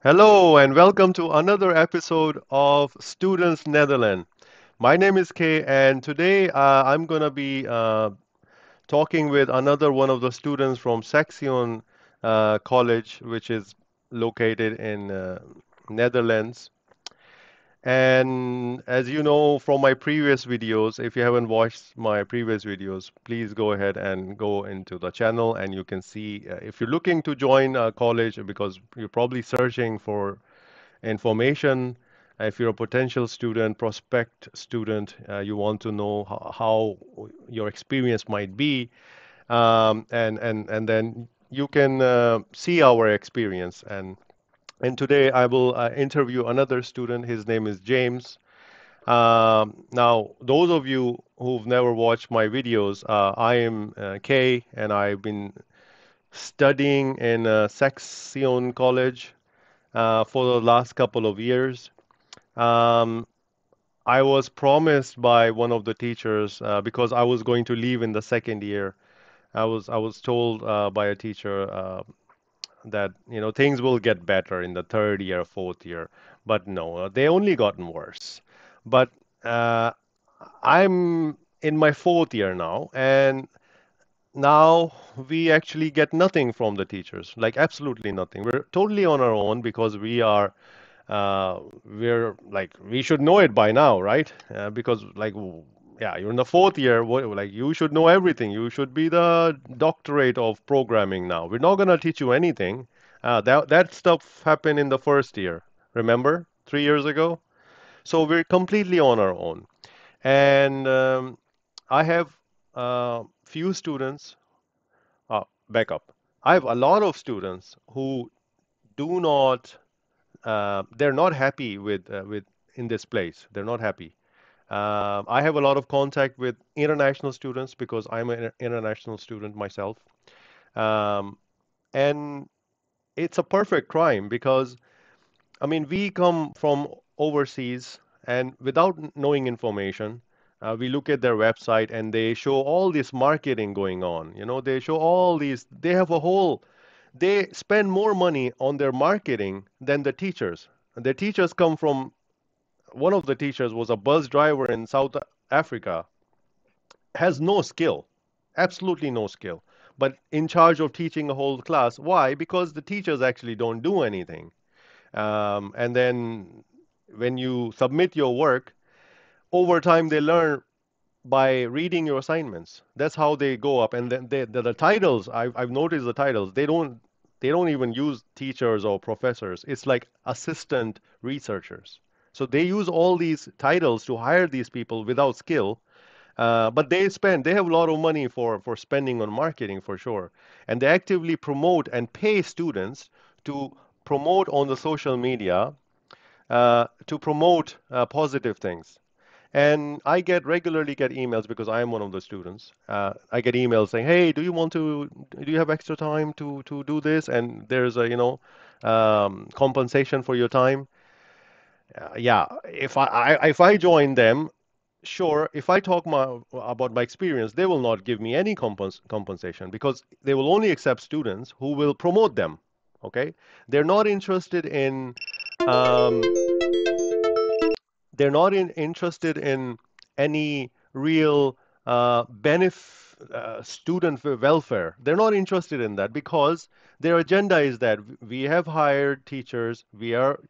Hello and welcome to another episode of Students Netherlands. My name is Kay, and today I'm going to be talking with another one of the students from Saxion College, which is located in Netherlands. And as you know from my previous videos, if you haven't watched my previous videos, please go ahead and go into the channel and you can see if you're looking to join a college because you're probably searching for information. If you're a potential student, prospect student, you want to know how your experience might be, and then you can see our experience. And today I will interview another student. His name is James. Now, those of you who've never watched my videos, I am Kay, and I've been studying in Saxion College for the last couple of years. Um, I was promised by one of the teachers because I was going to leave in the second year. I was told by a teacher that things will get better in the third year, fourth year, but no, they only gotten worse. But uh, I'm in my fourth year now, and now we actually get nothing from the teachers, like absolutely nothing. We're totally on our own because we're like we should know it by now, right? Because yeah, you're in the fourth year. Like you should know everything. You should be the doctorate of programming now. We're not gonna teach you anything. That stuff happened in the first year. Remember, 3 years ago. So we're completely on our own. And I have few students. Back up. I have a lot of students who do not they're not happy with in this place. They're not happy. I have a lot of contact with international students because I'm an international student myself, um, and it's a perfect crime because I mean we come from overseas and without knowing information. We look at their website and they show all this marketing going on. They show all these, they have a whole they spend more money on their marketing than the teachers. The teachers come from, one of the teachers was a bus driver in South Africa, has no skill, absolutely no skill, but in charge of teaching a whole class. Why? Because the teachers actually don't do anything. And then when you submit your work, over time they learn by reading your assignments. That's how they go up. And then the titles, I've noticed the titles, they don't even use teachers or professors. It's like assistant researchers. So they use all these titles to hire these people without skill. But they have a lot of money for spending on marketing for sure. And they actively promote and pay students to promote on the social media, to promote positive things. And I get regularly get emails because I am one of the students. I get emails saying, "Hey, do you have extra time to do this?" And there's a, compensation for your time. Yeah, if I join them, sure. If I talk about my experience, they will not give me any compensation because they will only accept students who will promote them. Okay, they're not interested in um, interested in any real student welfare. They're not interested in that because their agenda is that we have hired teachers, we are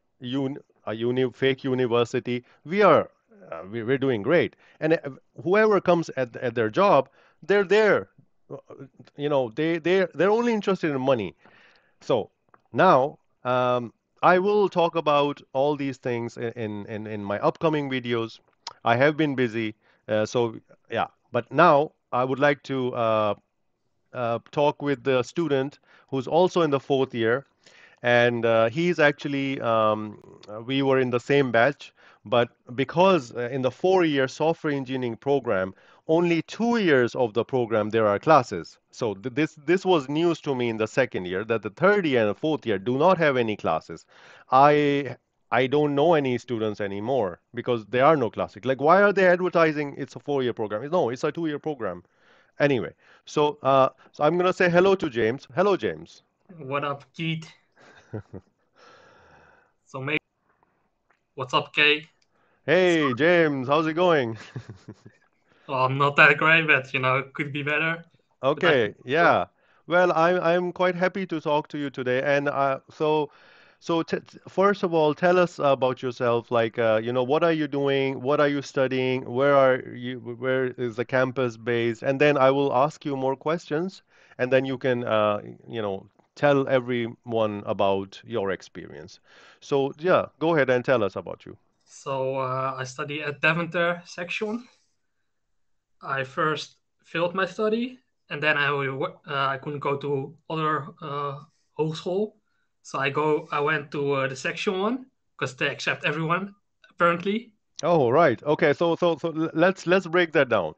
fake university, we're doing great, and whoever comes at their job, they're there. They're only interested in money. So now I will talk about all these things in my upcoming videos. I have been busy, so yeah. But now I would like to talk with the student who's also in the fourth year, and he's actually we were in the same batch, but because in the 4 year software engineering program, only 2 years of the program there are classes. So this was news to me in the second year that the third year and the fourth year do not have any classes. I don't know any students anymore because there are no classes. Like, why are they advertising it's a 4 year program? No, it's a 2 year program. Anyway, so I'm gonna say hello to James. Hello, James. What up, Keith? So maybe what's up, Kay? Hey, James, how's it going? Well, I'm not that great, but it could be better. But I think Okay, yeah. Well, I'm quite happy to talk to you today. And so t t- first of all, tell us about yourself. Like, what are you doing? What are you studying? Where are you? Where is the campus based? And then I will ask you more questions, and then you can, tell everyone about your experience. So, yeah, go ahead and tell us about you. so. I study at Deventer section. I first failed my study, and then I couldn't go to other hogeschool. So I went to the section one because they accept everyone apparently. Oh, right. Okay, let's break that down.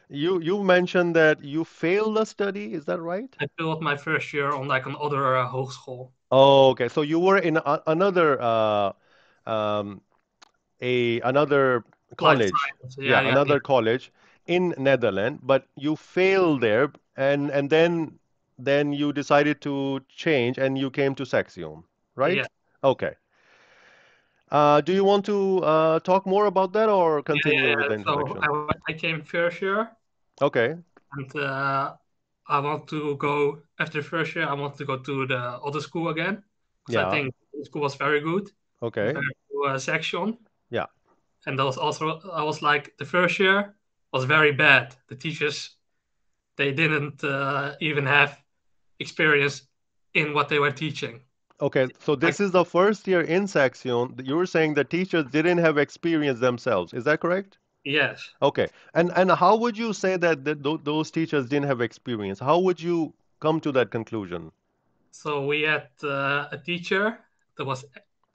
You mentioned that you failed a study, is that right? I failed my first year on like another hogeschool, Oh, okay. So you were in another um, another life college. science. Yeah, Yeah, yeah, yeah, another college in Netherlands, but you failed there and then you decided to change and you came to Saxion, right? yeah, Okay. Do you want to talk more about that or yeah, yeah, continue with yeah. the So introduction? I came first year, Okay. and I want to go after the first year. I want to go to the other school again because I Yeah. think the school was very good Okay. compared to section. Yeah. And that was also I was like the first year was very bad. The teachers they didn't even have experience in what they were teaching. Okay, so Like this is the first year in Saxion. You were saying the teachers didn't have experience themselves. Is that correct? yes, Okay. And how would you say that those teachers didn't have experience? How would you come to that conclusion? so we had a teacher that was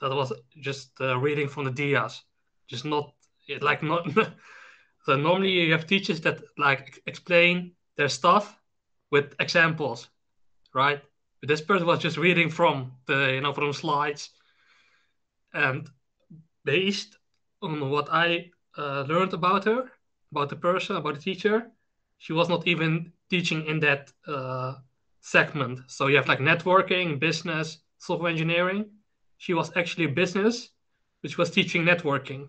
that was just reading from the dias, just not like not. So normally you have teachers that like explain their stuff with examples, right? But this person was just reading from the from slides, and based on what I learned about her, about the person, about the teacher, she was not even teaching in that segment. So you have like networking, business, software engineering. She was actually business, which was teaching networking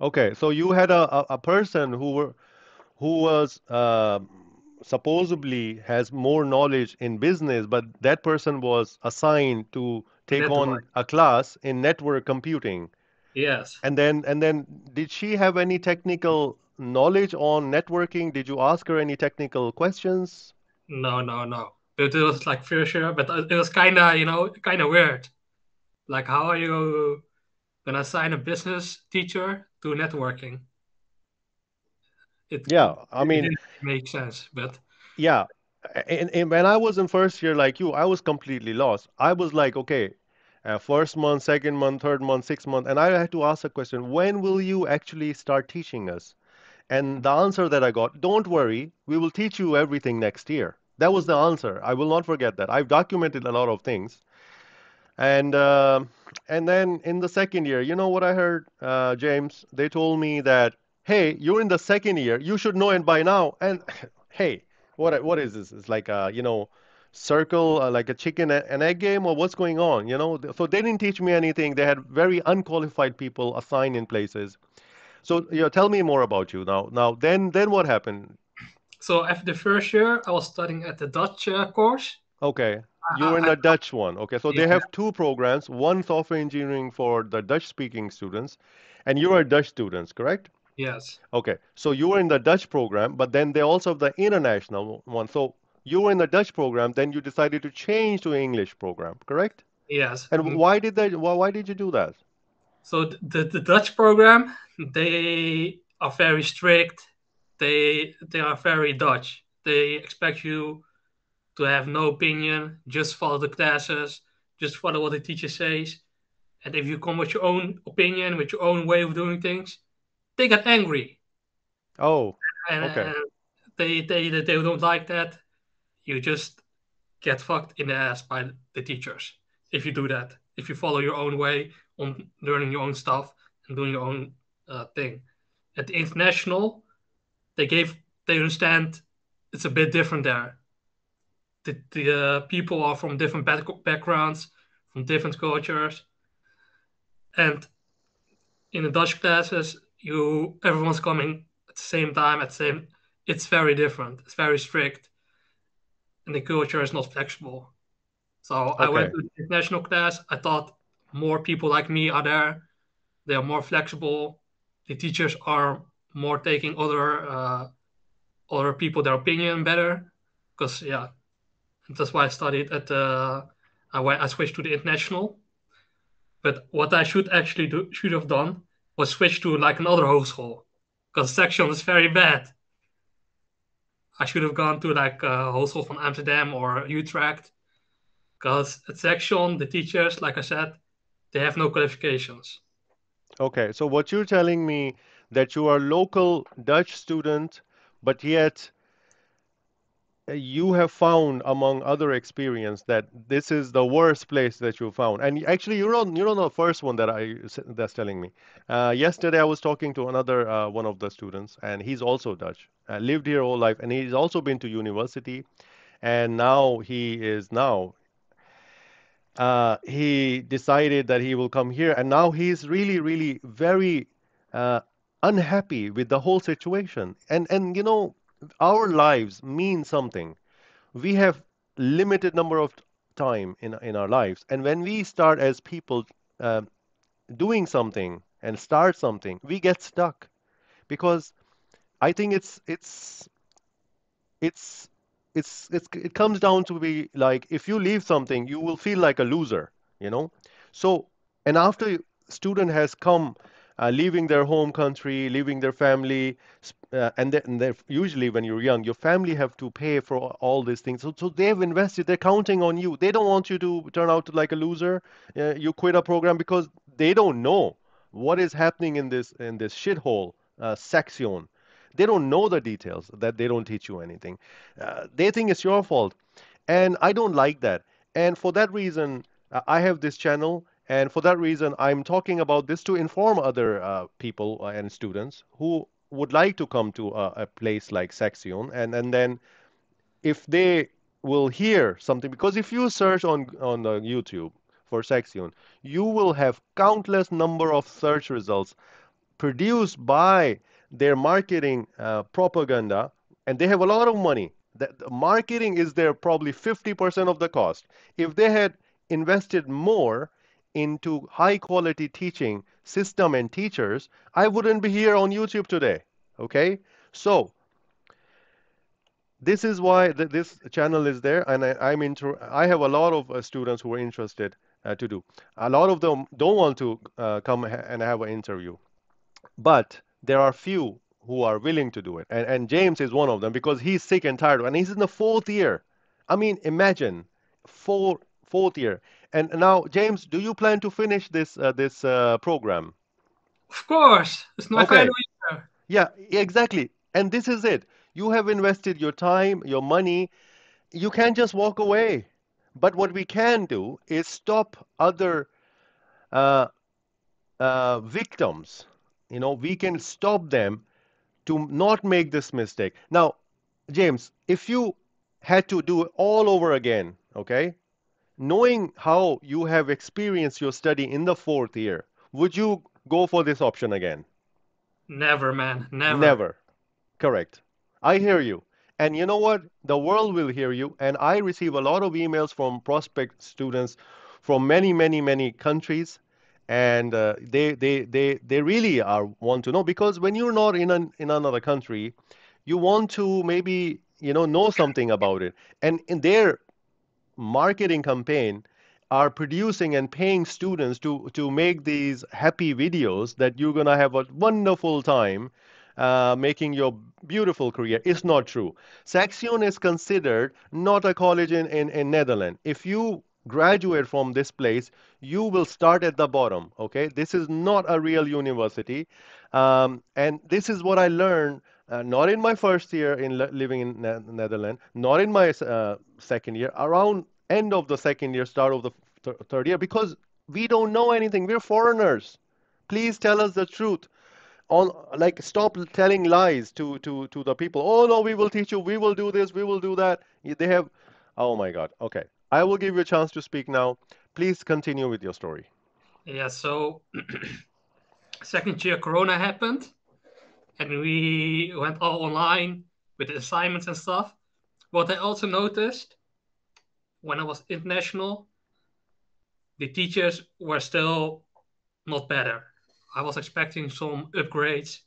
Okay, so you had a person who was supposedly has more knowledge in business, but that person was assigned to in take on network. a class in network computing. Yes. And then did she have any technical knowledge on networking? Did you ask her any technical questions? No, no, no. But it was like for sure, but it was kind of, kind of weird. Like, how are you gonna assign a business teacher to networking? Yeah, I It mean, didn't make sense. But yeah. And when I was in first year like you, I was completely lost. I was like, okay, first month, second month, third month, sixth month, and I had to ask a question, when will you actually start teaching us? And the answer that I got, don't worry, we will teach you everything next year. That was the answer. I will not forget that. I've documented a lot of things. And and then in the second year, you know what I heard, James? They told me that, hey, you're in the second year, you should know it by now. And hey, what is this? It's like a, circle, like a chicken and egg game, or what's going on? So they didn't teach me anything. They had very unqualified people assigned in places. So, tell me more about you now. Then what happened? so after the first year, I was studying at the Dutch course. Okay. You were in I, the Dutch one. Okay. So yeah, they have two programs, one software engineering for the Dutch speaking students, and you are Dutch students, correct? yes, Okay. So you were in the Dutch program, but then they also have the international one. So you were in the Dutch program, then you decided to change to English program, correct? yes. And why did you do that? So the Dutch program, they are very strict. They are very Dutch. They expect you to have no opinion, just follow the classes, just follow what the teacher says. And if you come with your own opinion, with your own way of doing things, they get angry, Oh, and okay. they don't like that. You just get fucked in the ass by the teachers if you do that. If you follow your own way on learning your own stuff and doing your own thing. At the international, they gave they understand it's a bit different there. The people are from different backgrounds, from different cultures, And in the Dutch classes, you everyone's coming at the same time at the same. It's very different. It's very strict, and the culture is not flexible. So I went Okay. to the international class. I thought more people like me are there. They are more flexible. The teachers are more taking other people their opinion better. Because yeah, that's why I studied at I switched to the international. But what I should have done was switch to like another hogeschool. Because section is very bad. I should have gone to like a hogeschool from Amsterdam or Utrecht. Because at section, the teachers, like I said, they have no qualifications. Okay. So what you're telling me that you are local Dutch student, but yet you have found among other experience that this is the worst place that you found. And actually, you're not the first one that's telling me. Yesterday, I was talking to another one of the students, and he's also Dutch, lived here all life, and he's also been to university, and now he decided that he will come here, and now he's really, really very uh, unhappy with the whole situation. And our lives mean something. We have limited number of time in our lives, and when we start as people uh, doing something and start something, we get stuck because I think it's it comes down to be like if you leave something, you will feel like a loser, you know. So, and after student has come, leaving their home country, leaving their family, and then usually when you're young, your family have to pay for all these things. So they've invested, they're counting on you. They don't want you to turn out like a loser. You quit a program because they don't know what is happening in this shithole, Saxion. They don't know the details, that they don't teach you anything. They think it's your fault. And I don't like that. And for that reason, I have this channel. And for that reason, I'm talking about this to inform other people and students who would like to come to a place like Saxion. And then if they will hear something, because if you search on YouTube for Saxion, you will have countless number of search results produced by their marketing propaganda, and they have a lot of money. The marketing is their probably 50% of the cost. If they had invested more into high quality teaching system and teachers, I wouldn't be here on YouTube today. Okay? So this is why this channel is there, and I have a lot of students who are interested to do. A lot of them don't want to come and have an interview, but there are few who are willing to do it. And James is one of them because he's sick and tired and he's in the fourth year. I mean, imagine fourth year. And now, James, do you plan to finish this program? Of course, it's my final Okay. year. Yeah, exactly. And this is it. You have invested your time, your money. You can't just walk away. But what we can do is stop other uh, victims. We can stop them to not make this mistake. Now, James, if you had to do it all over again, okay, knowing how you have experienced your study in the fourth year, would you go for this option again? Never, man, never. Never. Correct. I hear you. And you know what? The world will hear you. And I receive a lot of emails from prospect students from many, many, many countries. And they really are want to know because when you're not in another country, you want to maybe know something about it. And in their marketing campaign are producing and paying students to make these happy videos that you're gonna have a wonderful time making your beautiful career. It's not true. Saxion is considered not a college in Netherlands. If you graduate from this place, you will start at the bottom. Okay, this is not a real university, and this is what I learned. Not in my first year in living in Netherlands, not in my second year, around end of the second year, start of the third year, because we don't know anything. We're foreigners. Please tell us the truth. On like stop telling lies to the people. Oh no, we will teach you. We will do this. We will do that. They have. Oh my God. Okay, I will give you a chance to speak now. Please continue with your story. Yeah, so second year Corona happened, and we went all online with the assignments and stuff. What I also noticed when I was international, the teachers were still not better. I was expecting some upgrades,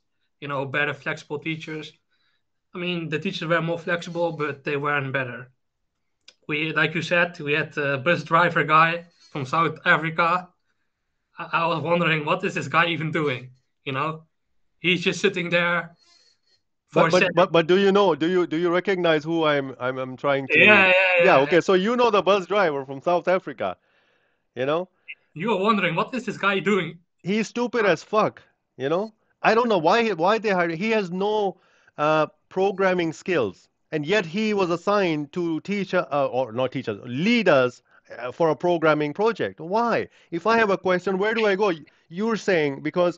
better flexible teachers. I mean, the teachers were more flexible, but they weren't better. Like you said, we had a bus driver guy from South Africa. I was wondering, what is this guy even doing? You know, he's just sitting there for But a but second. but but do you know? Do you recognize who I'm trying to? Yeah, yeah, Yeah, yeah, yeah. okay. So you know the bus driver from South Africa, you know? You were wondering, what is this guy doing? He's stupid as fuck, you know? I don't know why they hired. He has no programming skills, and yet he was assigned to teach or not teach us, lead us for a programming project. Why? If I have a question, where do I go? You're saying because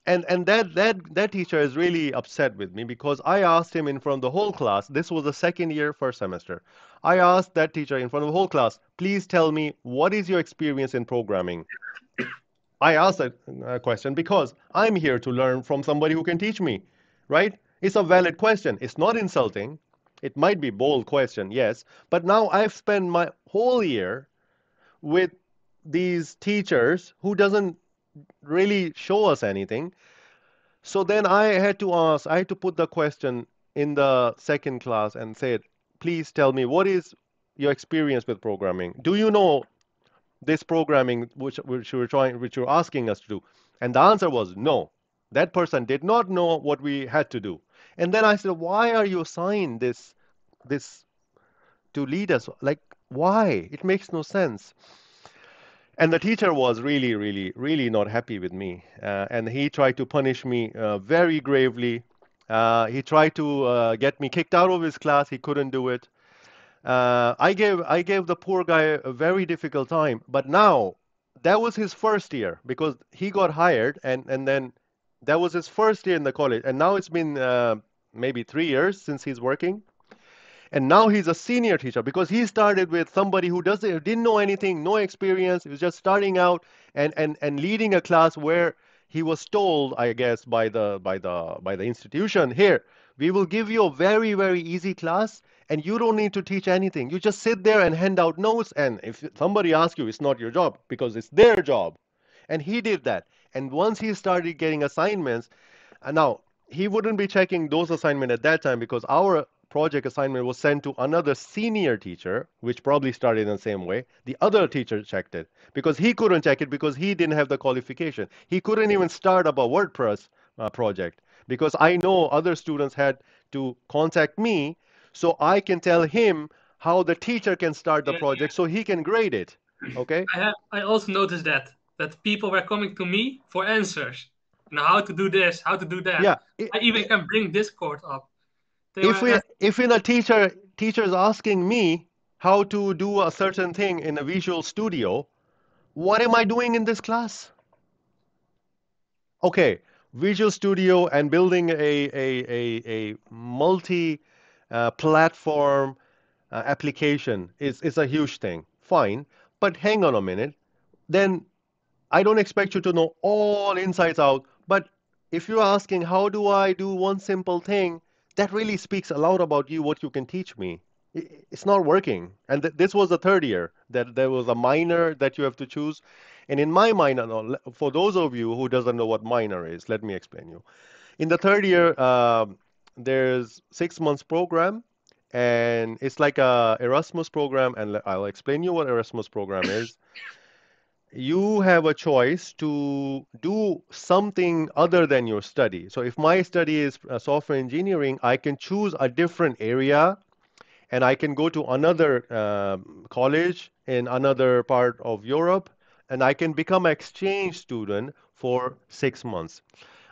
and that teacher is really upset with me because I asked him in front of the whole class. This was the second year, first semester. I asked that teacher in front of the whole class, please tell me what is your experience in programming. I asked that question because I'm here to learn from somebody who can teach me, right? It's a valid question. It's not insulting. It might be bold question, yes, but now I've spent my whole year with these teachers who doesn't really show us anything. So then I had to put the question in the second class and said, please tell me what is your experience with programming? Do you know this programming which you're asking us to do? And the answer was no. That person did not know what we had to do. And then I said, why are you assigned this to lead us? Like, why? It makes no sense. And the teacher was really not happy with me. And he tried to punish me very gravely. He tried to get me kicked out of his class. He couldn't do it. I gave the poor guy a very difficult time. But now, that was his first year because he got hired, and then that was his first year in the college. And now it's been maybe 3 years since he's working. And now he's a senior teacher because he started with somebody who didn't know anything, no experience. He was just starting out and leading a class where he was told, I guess, by the institution, here, we will give you a very easy class and you don't need to teach anything. You just sit there and hand out notes, and if somebody asks you, it's not your job because it's their job. And he did that. And once he started getting assignments, now, he wouldn't be checking those assignments at that time because our project assignment was sent to another senior teacher, which probably started in the same way. The other teacher checked it because he couldn't check it because he didn't have the qualification. He couldn't even start up a WordPress project because I know other students had to contact me so I can tell him how the teacher can start the Yeah, project so he can grade it. Okay? I also noticed that people were coming to me for answers. How to do this, how to do that. Yeah. I even can bring Discord up. They were If in a teacher's asking me how to do a certain thing in a Visual Studio, what am I doing in this class? Okay, Visual Studio and building a multi platform application is a huge thing. Fine, but hang on a minute. Then I don't expect you to know all insights out, but if you're asking how do I do one simple thing, that really speaks a lot about you, what you can teach me. It's not working. And this was the third year that there was a minor that you have to choose. And in my minor, no, for those of you who doesn't know what minor is, let me explain you. In the third year, there's 6 months program, and it's like a Erasmus program. And I'll explain you what Erasmus program is. You have a choice to do something other than your study. So if my study is software engineering, I can choose a different area and I can go to another college in another part of Europe and I can become an exchange student for 6 months.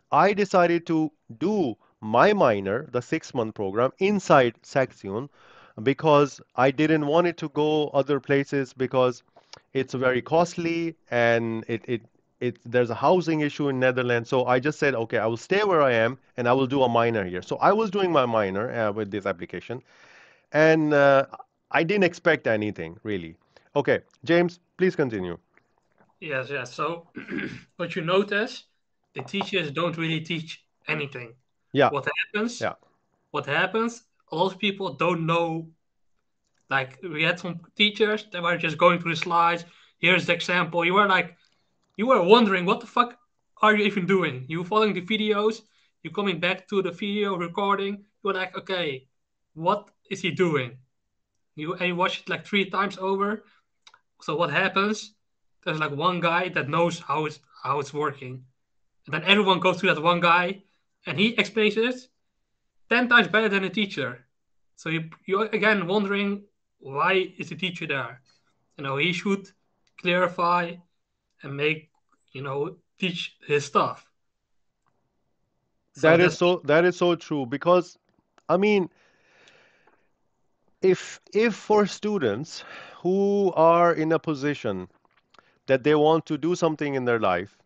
I decided to do my minor, the 6 month program, inside Saxion because I didn't want it to go other places because it's very costly and there's a housing issue in Netherlands. So I just said, okay, I will stay where I am and I will do a minor here. So I was doing my minor with this application and I didn't expect anything really. Okay, James, please continue. Yes, yes. So what you notice, the teachers don't really teach anything. Yeah, What happens? yeah. What happens? A lot of people don't know. Like we had some teachers that were just going through the slides. Here's the example. You were wondering what the fuck are you even doing? You following the videos. You coming back to the video recording. You were like, okay, what is he doing? You watch it like 3 times over. So what happens? There's like one guy that knows how it's working, and then everyone goes to that one guy, and he explains it 10 times better than a teacher. So you're again wondering why is the teacher there? He should clarify and teach his stuff. So that's That is so true because I mean, if for students who are in a position that they want to do something in their life,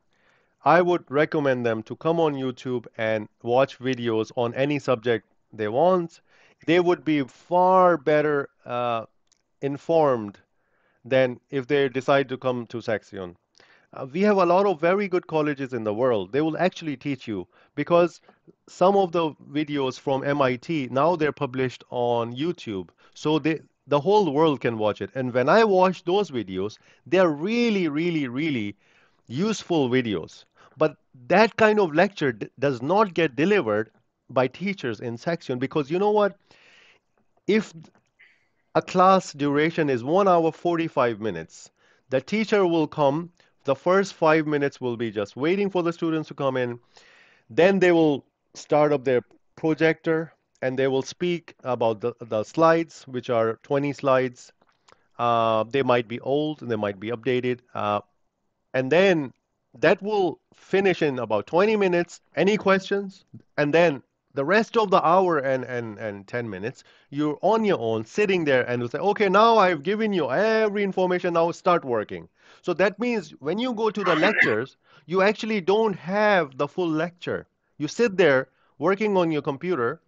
I would recommend them to come on YouTube and watch videos on any subject they want. They would be far better informed than if they decide to come to Saxion. We have a lot of very good colleges in the world. They will actually teach you because some of the videos from MIT now they're published on YouTube, so the whole world can watch it. And when I watch those videos, they're really, really, really useful videos. But that kind of lecture does not get delivered by teachers in section because you know what? If a class duration is 1 hour 45 minutes, the teacher will come. The first 5 minutes will be just waiting for the students to come in. Then they will start up their projector and they will speak about the slides, which are 20 slides. They might be old and they might be updated. And then that will finish in about 20 minutes. Any questions? And then the rest of the hour and 10 minutes, you're on your own, sitting there, and you say, okay, now I've given you every information, now start working. So that means when you go to the lectures, you actually don't have the full lecture. You sit there working on your computer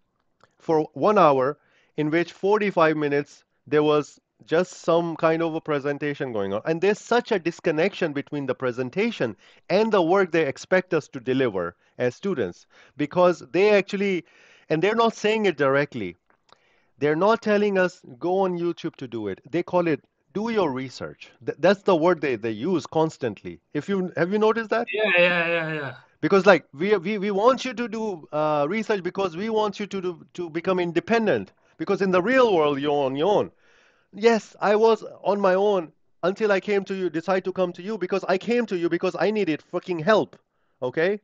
for 1 hour, in which 45 minutes there was just some kind of a presentation going on. And there's such a disconnection between the presentation and the work they expect us to deliver as students because they actually, and they're not saying it directly, they're not telling us go on YouTube to do it. They call it do your research. That's the word they use constantly. If you have you noticed that? yeah, yeah, yeah, yeah. Because like we want you to do research because we want you to become independent. Because in the real world you're on your own. Yes, I was on my own until I came to you, decide to come to you because I came to you because I needed fucking help. Okay?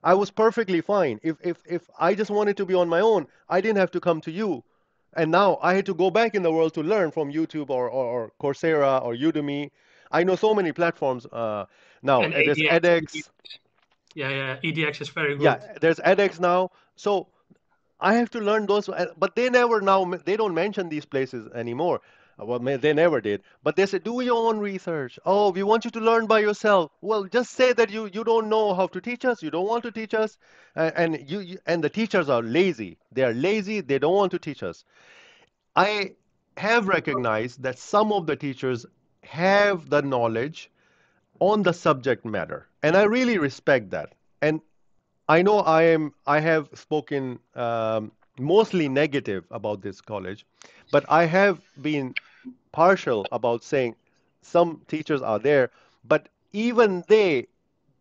I was perfectly fine. If I just wanted to be on my own, I didn't have to come to you. And now I had to go back in the world to learn from YouTube or Coursera or Udemy. I know so many platforms now. And There's ADX, edX. yeah, yeah, EDX is very Yeah, good. there's edX now. So I have to learn those, but they never now, they don't mention these places anymore. Well, they never did. But they say, do your own research. Oh, we want you to learn by yourself. Well, just say that you don't know how to teach us. You don't want to teach us, and and the teachers are lazy. They are lazy. They don't want to teach us. I have recognized that some of the teachers have the knowledge on the subject matter, and I really respect that. And I have spoken mostly negative about this college, but I have been partial about saying some teachers are there, but even they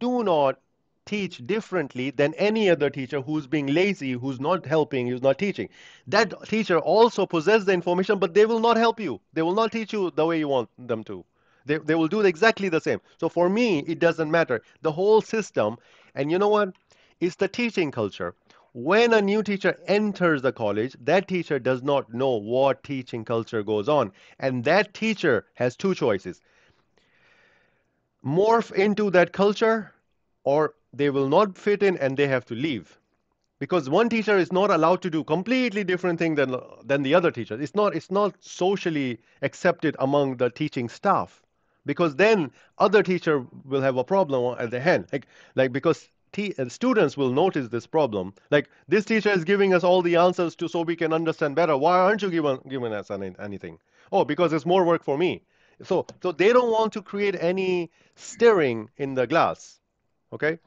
do not teach differently than any other teacher who's being lazy, who's not helping, who's not teaching. That teacher also possesses the information, but they will not help you. They will not teach you the way you want them to. They will do exactly the same. So for me, it doesn't matter. The whole system, and you know what? It's the teaching culture. When a new teacher enters the college, that teacher does not know what teaching culture goes on. And that teacher has two choices: morph into that culture, or they will not fit in and they have to leave. Because one teacher is not allowed to do completely different thing than the other teacher. It's not socially accepted among the teaching staff. Because then other teacher will have a problem at the end. Like because students will notice this problem. Like this teacher is giving us all the answers to so we can understand better. Why aren't you giving us anything? Oh, because it's more work for me. So they don't want to create any stirring in the glass. Okay?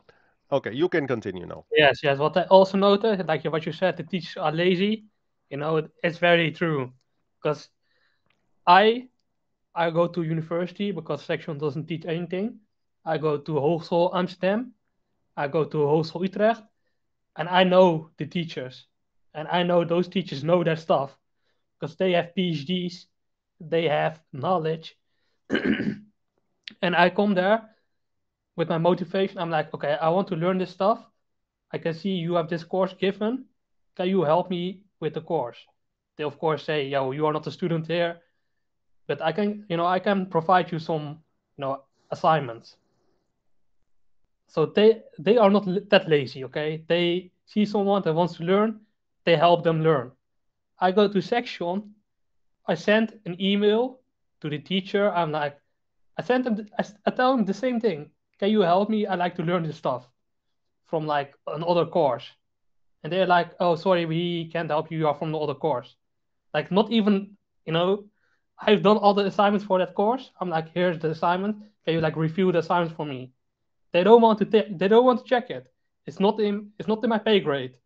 Okay, you can continue now. Yes, yes. What I also noticed, like what you said, the teachers are lazy. It's very true. Because I I go to university because section doesn't teach anything. I go to Hogeschool Amsterdam. I go to Hogeschool Utrecht, and I know the teachers, and I know those teachers know their stuff because they have PhDs, they have knowledge, and I come there with my motivation. I'm like, okay, I want to learn this stuff. I can see you have this course given. Can you help me with the course? They of course say, yo, you are not a student here, but I can provide you some, assignments. So they are not that lazy, okay? They see someone that wants to learn, they help them learn. I go to section, I send an email to the teacher. I'm like, I sent them, I tell them the same thing. Can you help me? I like to learn this stuff from like another course. And they're like, oh, sorry, we can't help you. You are from the other course. Like, not even, you know, I've done all the assignments for that course. I'm like, here's the assignment. Can you like review the assignments for me? They don't want to check it. It's not in my pay grade.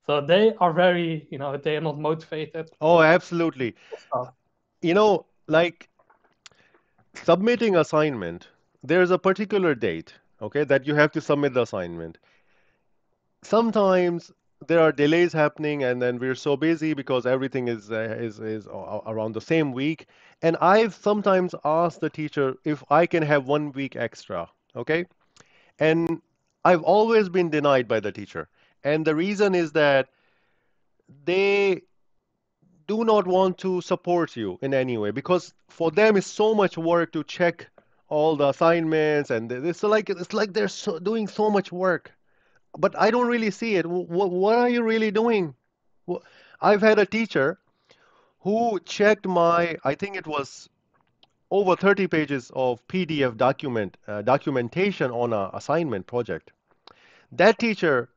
So they are very, they are not motivated. Oh, absolutely. Stuff. Like submitting assignment, there's a particular date, okay, that you have to submit the assignment. Sometimes there are delays happening, and then we're so busy because everything is around the same week. And I've sometimes asked the teacher if I can have 1 week extra, okay? And I've always been denied by the teacher. And the reason is that they do not want to support you in any way because for them it's so much work to check all the assignments, and it's like they're doing so much work. But I don't really see it. What are you really doing? Wh- I've had a teacher who checked I think it was over 30 pages of PDF documentation on a assignment project. That teacher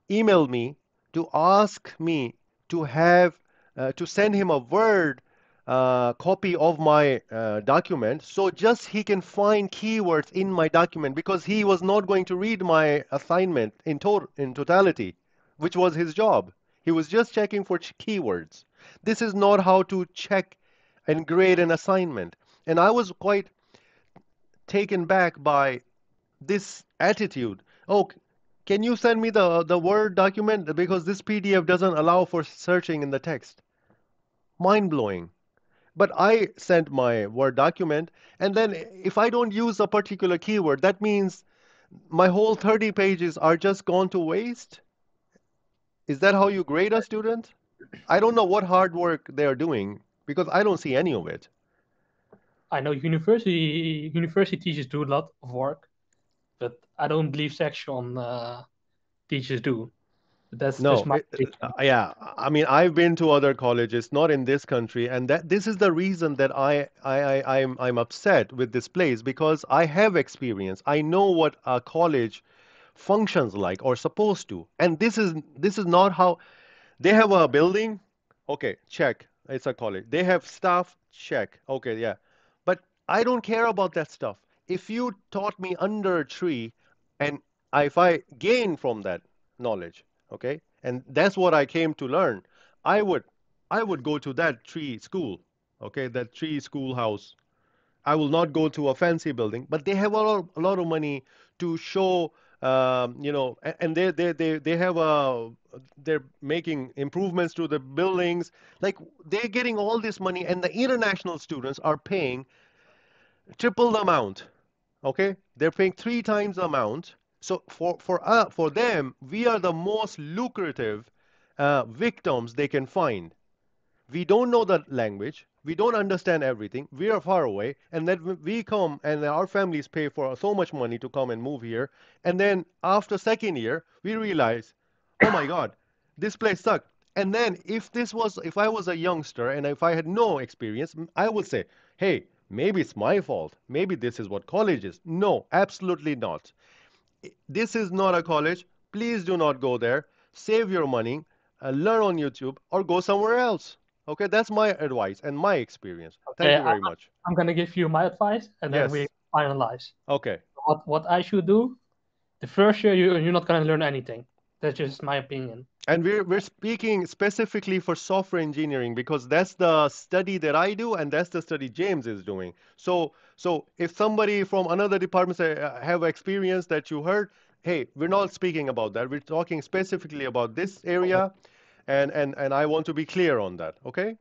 emailed me to ask me to have to send him a Word copy of my document, so just he can find keywords in my document because he was not going to read my assignment in totality, which was his job. He was just checking for keywords. This is not how to check and grade an assignment. And I was quite taken back by this attitude. Oh, can you send me the Word document because this PDF doesn't allow for searching in the text? Mind blowing. But I sent my Word document, and then if I don't use a particular keyword, that means my whole 30 pages are just gone to waste. Is that how you grade a student? I don't know what hard work they're doing because I don't see any of it. I know university teachers do a lot of work, but I don't believe section teachers do. That's just No, my opinion. yeah. I mean, I've been to other colleges, not in this country, and that this is the reason that I'm upset with this place because I have experience. I know what a college functions like or supposed to, and this is not how they have a building. Okay, check. It's a college. They have staff. Check. Okay, yeah. But I don't care about that stuff. If you taught me under a tree and if I gain from that knowledge, okay, and that's what I came to learn, I would I would go to that tree school, okay, that tree schoolhouse. I will not go to a fancy building, but they have a lot of money to show, and they have they're making improvements to the buildings. Like they're getting all this money, and the international students are paying triple the amount. Okay, they're paying 3 times the amount. So for them, we are the most lucrative victims they can find. We don't know the language, we don't understand everything, we are far away, and then we come and our families pay for so much money to come and move here, and then after second year we realize, oh my god, this place sucked. And then if I was a youngster and if I had no experience, I would say, hey, maybe it's my fault, maybe this is what college is. No, absolutely not. This is not a college. Please do not go there. Save your money, learn on YouTube, or go somewhere else. Okay, that's my advice and my experience. Thank Okay, you very much. I'm gonna give you my advice, and then we Yes. finalize. Okay. What I should do? The first year you're not gonna learn anything. That's just my opinion. And we're speaking specifically for software engineering because that's the study that I do and that's the study James is doing. So if somebody from another department say, have experience that you heard, hey, we're not speaking about that. We're talking specifically about this Okay. area, and I want to be clear on that. Okay?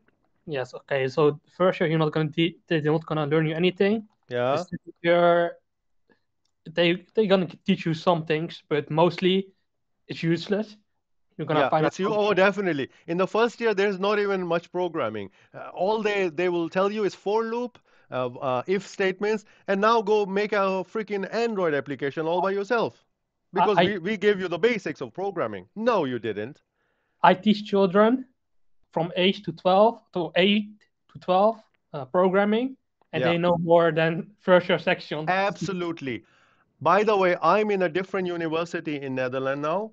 Yes. Okay. So the first year you're not gonna they're not gonna learn you anything. The Yeah. second year they're gonna teach you some things, but mostly it's useless. You're gonna Yeah, find out it's you. how. Oh, definitely. In the first year, there's not even much programming. All they will tell you is for loop, if statements, and now go make a freaking Android application all by yourself. Because I we gave you the basics of programming. No, you didn't. I teach children from age to 12 to 8 to 12 programming, and Yeah, they know more than first year section. absolutely. By the way, I'm in a different university in Netherlands now,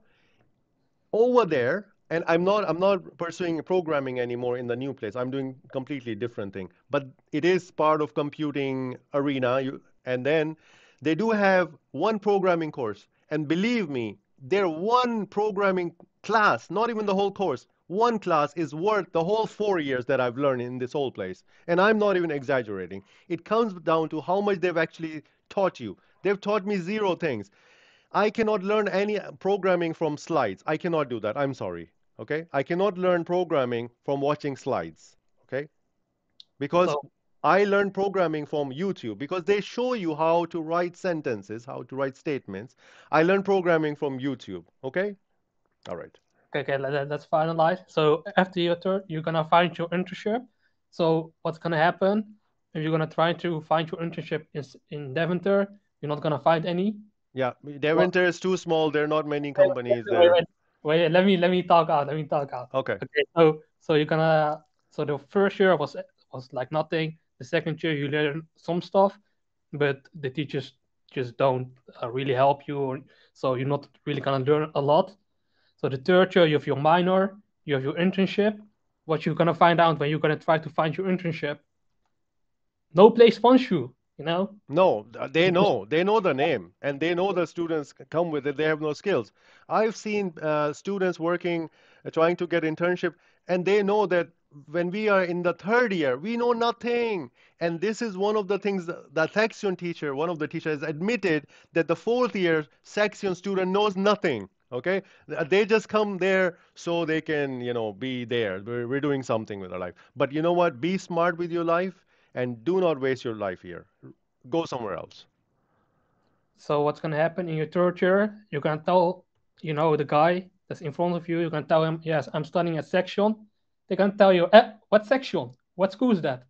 over there, and I'm not pursuing programming anymore in the new place. I'm doing completely different thing, but it is part of computing arena. And then they do have one programming course, and believe me, their one programming class, not even the whole course, one class is worth the whole 4 years that I've learned in this whole place. And I'm not even exaggerating. It comes down to how much they've actually taught you. They've taught me zero things. I cannot learn any programming from slides. I cannot do that. I'm sorry. Okay? I cannot learn programming from watching slides. Okay? Because So I learned programming from YouTube because they show you how to write sentences, how to write statements. I learned programming from YouTube. Okay? All right. okay, let's finalize. So after your third, you're gonna find your internship. So what's gonna happen if you're gonna try to find your internship in Deventer? You're not gonna find any. Yeah, Well, Deventer is too small. There are not many companies wait, there. wait, wait. Let me talk out. Let me talk out. Okay. Okay. So you're gonna. So the first year was like nothing. The second year you learn some stuff, but the teachers just don't really help you. So you're not really gonna learn a lot. So the third year you have your minor, you have your internship. What you're gonna find out when you're gonna try to find your internship, no place wants you. You know. No, they Because know. They know the name and they know the students come with it. They have no skills. I've seen students working, trying to get internship, and they know that when we are in the third year, we know nothing. And this is one of the things that Saxion teacher, one of the teachers, admitted that the fourth year Saxion student knows nothing. Okay, they just come there so they can, be there. We're doing something with our life. But you know what? Be smart with your life and do not waste your life here. Go somewhere else. So what's gonna happen in your third year? You can tell, the guy that's in front of you. You can tell him, yes, I'm studying at Saxion. They can tell you, what Saxion? What school is that?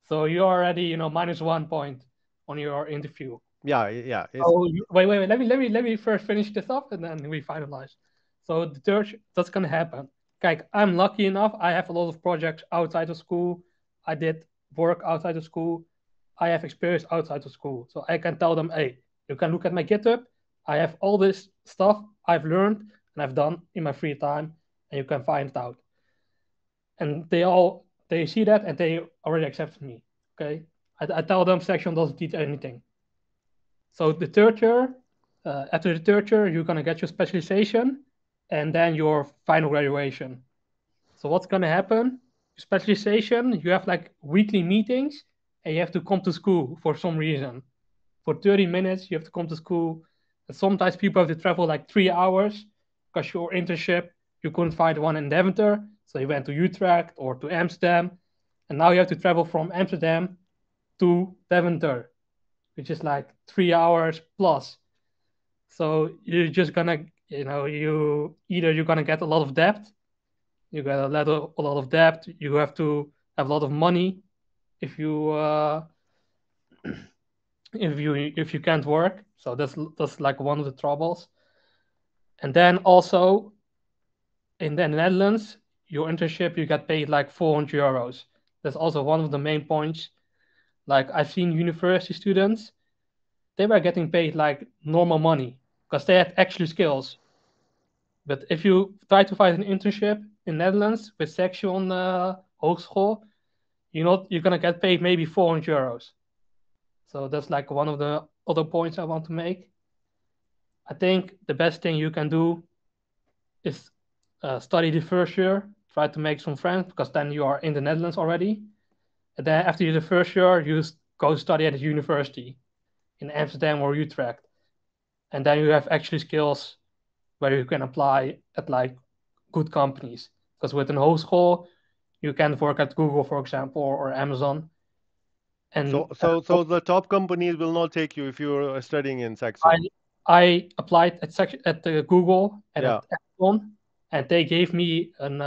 So you already, -1 point on your interview. Yeah, yeah. It's Oh, wait. Let me first finish this up, and then we finalize. So the third, that's gonna happen. Kijk, I'm lucky enough. I have a lot of projects outside of school. I did work outside of school. I have experience outside of school, so I can tell them, hey, you can look at my GitHub. I have all this stuff I've learned and I've done in my free time, and you can find it out. And they see that and they already accept me. Okay, I tell them section doesn't teach anything. So the third year, after the third year, you're gonna get your specialization and then your final graduation. So what's gonna happen? Specialization, you have like weekly meetings and you have to come to school for some reason. For 30 minutes, you have to come to school. And sometimes people have to travel like 3 hours because your internship, you couldn't find one in Deventer. So you went to Utrecht or to Amsterdam. And now you have to travel from Amsterdam to Deventer, which is like 3 hours plus. So you're just gonna, you either you're gonna get a lot of debt, you get a lot of debt, you have to have a lot of money if you can't work. So that's like one of the troubles. And then also in the Netherlands, your internship you get paid like 400 euros. That's also one of the main points. Like I've seen university students, they were getting paid like normal money because they had actual skills. But if you try to find an internship in Netherlands with Saxion hogeschool, you're gonna get paid maybe 400 euros. So that's like one of the other points I want to make. I think the best thing you can do is study the first year, try to make some friends because then you are in the Netherlands already. And then after the first year, you go study at a university in Amsterdam or Utrecht, and then you have actually skills where you can apply at like good companies. Because with an hogeschool, you can work at Google, for example, or Amazon. So, And so the top companies will not take you if you're studying in I Saxion. I applied at the Google and Yeah, at Amazon, and they gave me an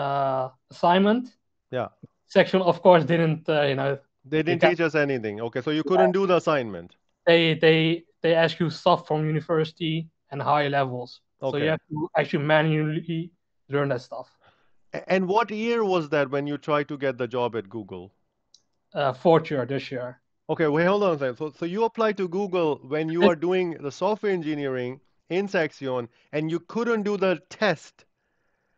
assignment. yeah. Section, of course, didn't They you didn't can teach us anything. Okay, so you couldn't do the assignment. they ask you stuff from university and higher levels, so you Okay. have to actually manually learn that stuff. And what year was that when you tried to get the job at Google? Fourth year this year. Okay, wait, hold on a second. So you applied to Google when you This, are doing the software engineering in Saxion and you couldn't do the test.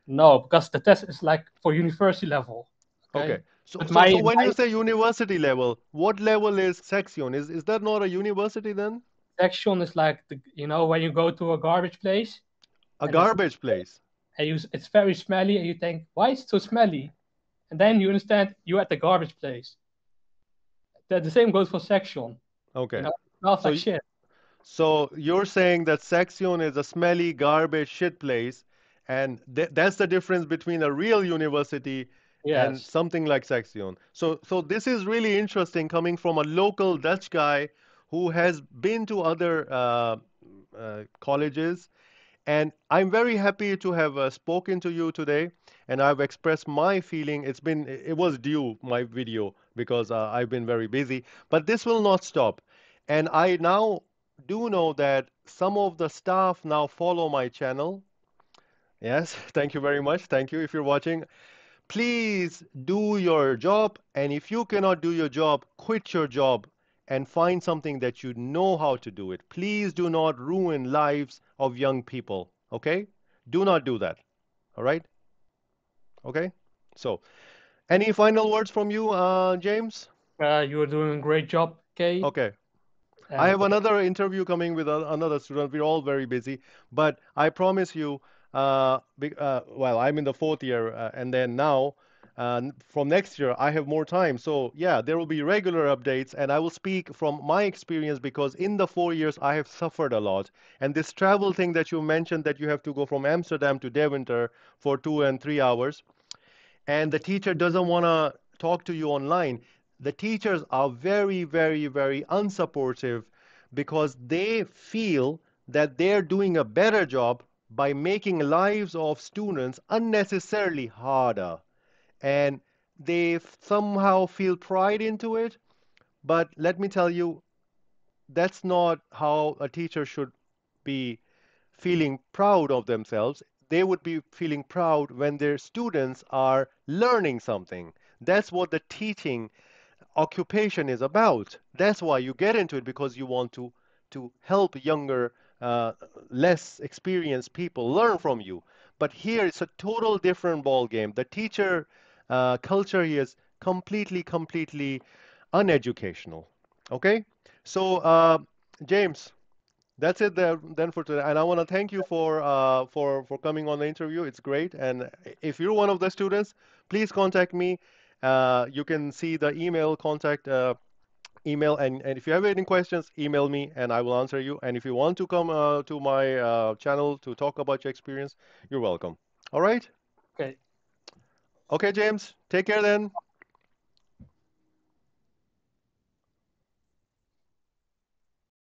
no, because the test is like for university level. Okay. Okay, So but so so when my you say university level, what level is Saxion? Is that not a university then? section is like when you go to a garbage place A and garbage place. it's very smelly and you think why is it so smelly, and then you understand you're at the garbage place. The same goes for section. Okay. It smells So like y- shit. so you're saying that Saxion is a smelly garbage shit place, and that's the difference between a real university and Yes. something like Saxion. So this is really interesting coming from a local Dutch guy who has been to other colleges. And I'm very happy to have spoken to you today, and I've expressed my feeling. It was due my video because I've been very busy, but this will not stop. And I now do know that some of the staff now follow my channel. Yes, thank you very much. Thank you if you're watching. Please do your job, and if you cannot do your job, quit your job and find something that you know how to do it. Please do not ruin lives of young people, okay? Do not do that, all right? Okay? So, any final words from you, James? You're doing a great job, Kay. Okay. I And have another interview coming with another student. We're all very busy, but I promise you, well, I'm in the fourth year, and then now, from next year, I have more time. So, yeah, there will be regular updates, and I will speak from my experience because in the 4 years, I have suffered a lot. And this travel thing that you mentioned that you have to go from Amsterdam to Deventer for 2 and 3 hours, and the teacher doesn't want to talk to you online, the teachers are very, very, very unsupportive because they feel that they're doing a better job by making lives of students unnecessarily harder. And they somehow feel pride into it. But let me tell you, that's not how a teacher should be feeling proud of themselves. They would be feeling proud when their students are learning something. That's what the teaching occupation is about. That's why you get into it because you want to help younger, uh, less experienced people learn from you. But here it's a total different ball game. The teacher culture here is completely uneducational. Okay, so James, that's it there, then for today. And I want to thank you for coming on the interview. It's great. And if you're one of the students, please contact me. You can see the email contact email, and if you have any questions, email me and I will answer you. And if you want to come to my channel to talk about your experience, you're welcome. All right. okay, Okay, James. Take care then.